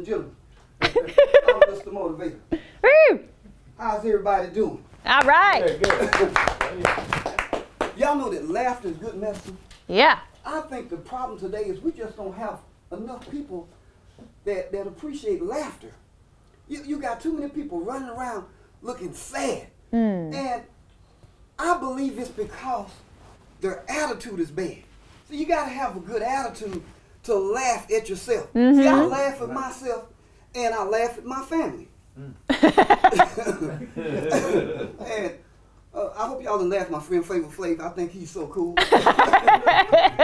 and gentlemen, I'm Mr. Motivator. Woo! How's everybody doing? All right. Y'all know that laughter is good medicine? Yeah. I think the problem today is we just don't have enough people that appreciate laughter. You got too many people running around looking sad. And I believe it's because their attitude is bad. So you got to have a good attitude to laugh at yourself. See, I laugh at myself and I laugh at my family. And I hope y'all didn't laugh at my friend Flavor Flav. I think he's so cool.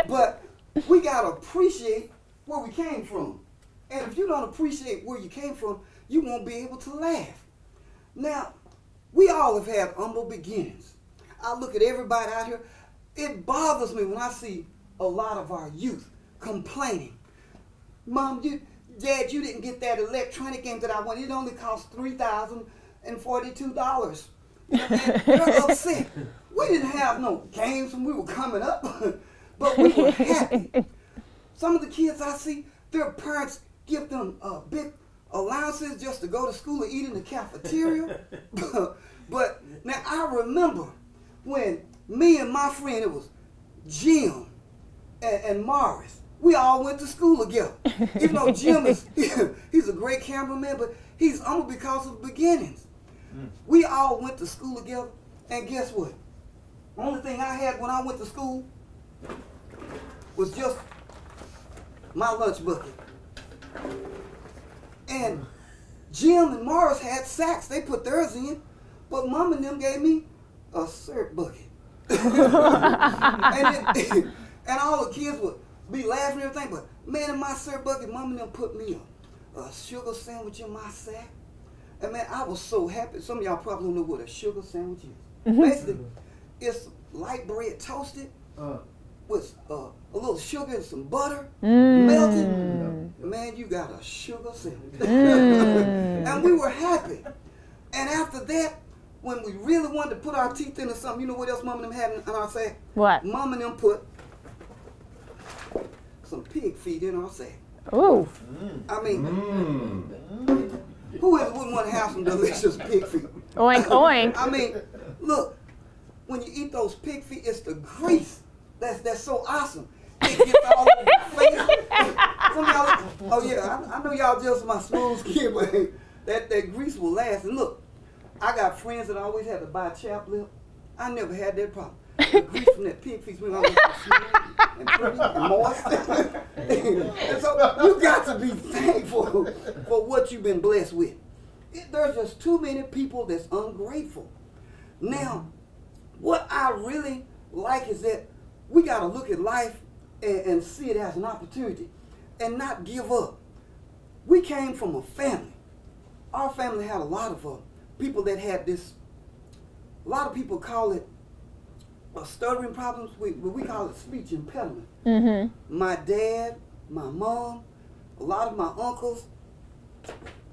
But we got to appreciate where we came from. And if you don't appreciate where you came from, you won't be able to laugh. Now, we all have had humble beginnings. I look at everybody out here. It bothers me when I see a lot of our youth complaining. Mom, Dad, you didn't get that electronic game that I wanted. It only cost $3,042. And they're upset. We didn't have no games when we were coming up, but we were happy. Some of the kids I see, their parents give them big allowances just to go to school and eat in the cafeteria. But now I remember when me and my friend, it was Jim and Morris, we all went to school together. Even though Jim he's a great cameraman, but he's humble because of the beginnings. We all went to school together, and guess what? The only thing I had when I went to school was just my lunch bucket. And Jim and Morris had sacks. They put theirs in, but Mom and them gave me a syrup bucket. And all the kids would be laughing and everything, but man, in my syrup bucket, Mom and them put me a sugar sandwich in my sack. And man, I was so happy. Some of y'all probably don't know what a sugar sandwich is. Basically, it's light bread toasted with a little sugar and some butter melted. Man, you got a sugar sandwich. And we were happy. And after that, when we really wanted to put our teeth into something, you know what else Mom and them had in our sack? What? Mom and them put some pig feet in our sack. Ooh. I mean, who wouldn't want to have some delicious pig feet? Oink, oink. I mean, look, when you eat those pig feet, it's the grease that's so awesome. It gets all over your face. Some of y'all, oh yeah, I know y'all just my smooth skin, but that grease will last. And look, I got friends that always had to buy chap lip. I never had that problem. The grease from that pig feet went always smooth and pretty and moist. And so you got to be thankful for what you've been blessed with. There's just too many people that's ungrateful. Now, what I really like is that we got to look at life and see it as an opportunity and not give up. We came from a family. Our family had a lot of people that had this, a lot of people call it stuttering problems. We call it speech impediment. My dad, my mom, a lot of my uncles,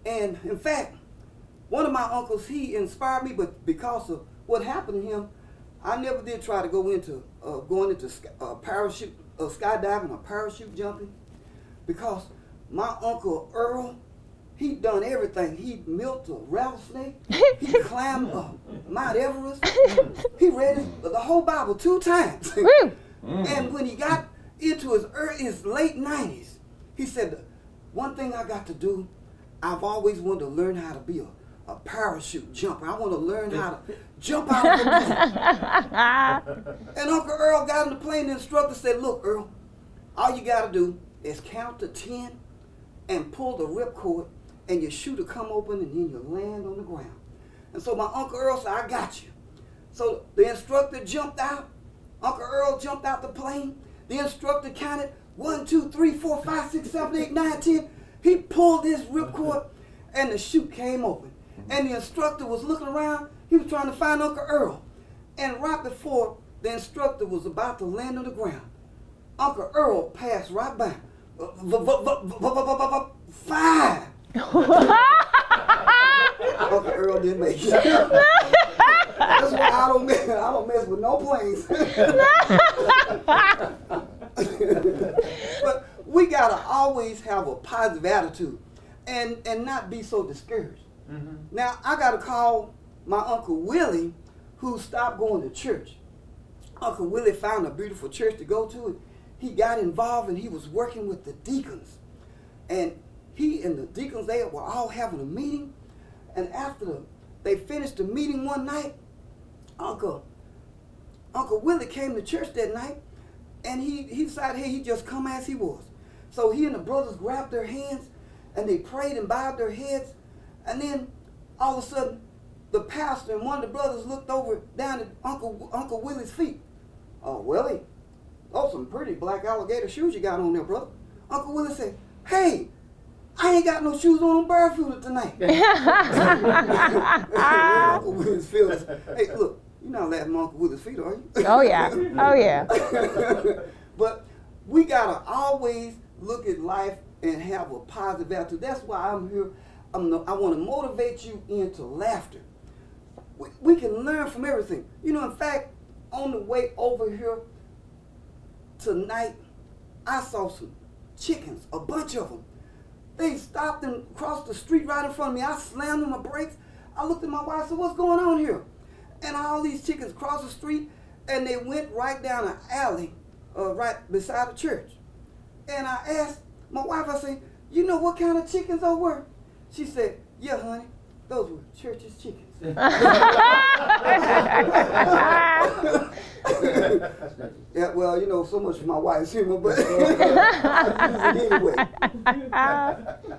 and in fact, one of my uncles, he inspired me, but because of what happened to him, I never did try to go into parachute, skydiving or parachute jumping, because my uncle Earl, he done everything. He milked a rattlesnake. He climbed Mount Everest. He read the whole Bible 2 times. And when he got into his late 90s, he said, one thing I got to do, I've always wanted to learn how to be a parachute jumper. I want to learn how to jump out of the plane. And Uncle Earl got in the plane, the instructor said, look, Earl, all you got to do is count to 10 and pull the ripcord, and your chute will come open, and then you'll land on the ground. And so my Uncle Earl said, I got you. So the instructor jumped out. Uncle Earl jumped out the plane. The instructor counted 1, 2, 3, 4, 5, 6, 7, 8, 9, 10. He pulled his ripcord, and the chute came open. And the instructor was looking around. He was trying to find Uncle Earl. And right before the instructor was about to land on the ground, Uncle Earl passed right by. 5. Uncle Earl didn't make it. That's why I don't mess with no planes. But we gotta always have a positive attitude. and not be so discouraged. Now, I got to call my Uncle Willie, who stopped going to church. Uncle Willie found a beautiful church to go to. He got involved and he was working with the deacons. And he and the deacons, they were all having a meeting. And after they finished the meeting one night, Uncle Willie came to church that night, and he decided, hey, he'd just come as he was. So he and the brothers grabbed their hands, and they prayed and bowed their heads. And then all of a sudden, the pastor and one of the brothers looked over down at Uncle Willie's feet. Oh, Willie, those some pretty black alligator shoes you got on there, brother. Uncle Willie said, hey, I ain't got no shoes on, I'm barefooted tonight. Uncle Willie's feelings. Hey, look, you're not laughing at Uncle Willie's feet, are you? Oh, yeah. Oh, yeah. But we got to always look at life and have a positive attitude. That's why I'm here. I want to motivate you into laughter. We can learn from everything. You know, in fact, on the way over here tonight, I saw some chickens, a bunch of them. They stopped and crossed the street right in front of me. I slammed on my brakes. I looked at my wife and said, what's going on here? And all these chickens crossed the street, and they went right down an alley right beside the church. And I asked my wife, I said, you know what kind of chickens those were? She said, yeah, honey, those were church's chickens. Yeah, well, you know, so much for my wife's humor, but I use it anyway.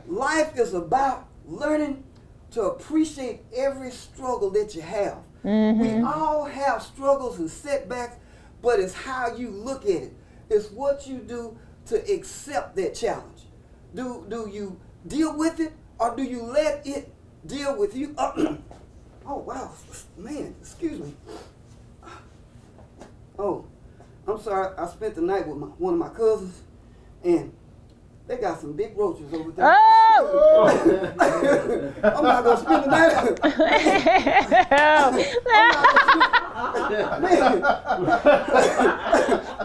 Life is about learning to appreciate every struggle that you have. We all have struggles and setbacks, but it's how you look at it. It's what you do to accept that challenge. Do you deal with it, or do you let it deal with you? Oh, wow, man, excuse me. Oh, I'm sorry, I spent the night with one of my cousins, and they got some big roaches over there. Oh! I'm not going to spend the night.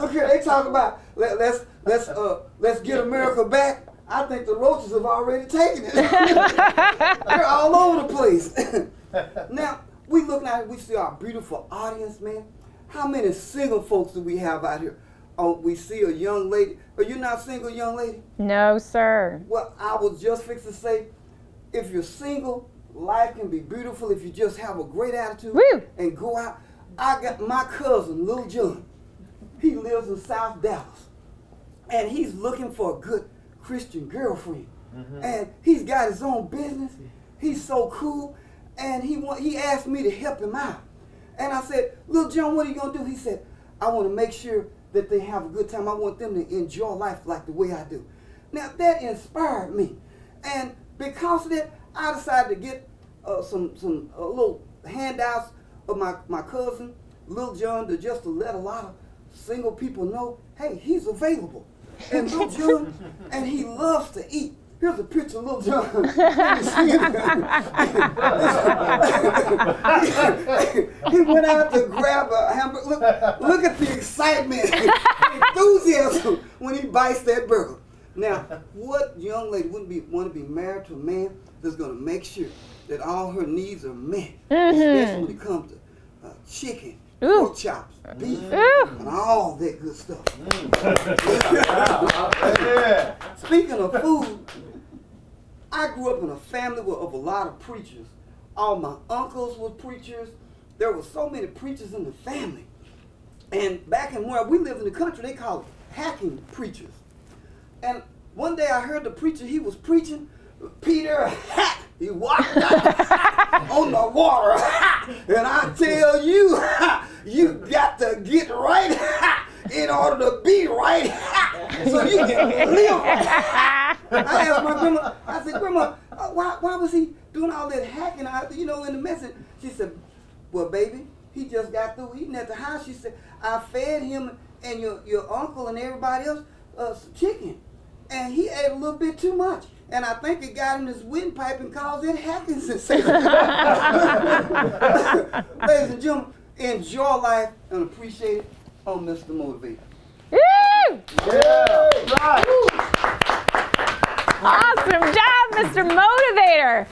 Look here, they talk about, let's get America back. I think the roaches have already taken it. They're all over the place. Now, we look out, we see our beautiful audience, man. How many single folks do we have out here? Oh, we see a young lady. Are you not single, young lady? No, sir. Well, I was just fixing to say, if you're single, life can be beautiful if you just have a great attitude. Woo! And go out. I got my cousin, Lil John. He lives in South Dallas. And he's looking for a good Christian girlfriend. And he's got his own business. He's so cool. And he asked me to help him out. And I said, Lil John, what are you going to do? He said, I want to make sure that they have a good time. I want them to enjoy life like the way I do. Now, that inspired me. And because of that, I decided to get some little handouts of my cousin, Lil John, to let a lot of single people know, hey, he's available. And Lil John, and he loves to eat. Here's a picture of Lil John. He went out to grab a hamburger. Look at the excitement, the enthusiasm when he bites that burger. Now, what young lady wouldn't want to be married to a man that's going to make sure that all her needs are met, especially when it comes to chicken, pork chops, beef, and all that good stuff. Speaking of food, I grew up in a family of a lot of preachers. All my uncles were preachers. There were so many preachers in the family. And back in where we lived in the country, they called it hacking preachers. And one day I heard the preacher, he was preaching, Peter hack. He walked out on the water. And I tell you, you got to get right in order to be right so you can live right. I asked my grandma, I said, Grandma, why was he doing all that hacking, in the message? She said, well, baby, he just got through eating at the house. She said, I fed him and your uncle and everybody else some chicken. And he ate a little bit too much. And I think it got in his windpipe and caused it hacking sensation. Ladies and gentlemen, enjoy life and appreciate it on Mr. Motivator. Woo! Yeah! Right! Awesome job, Mr. Motivator.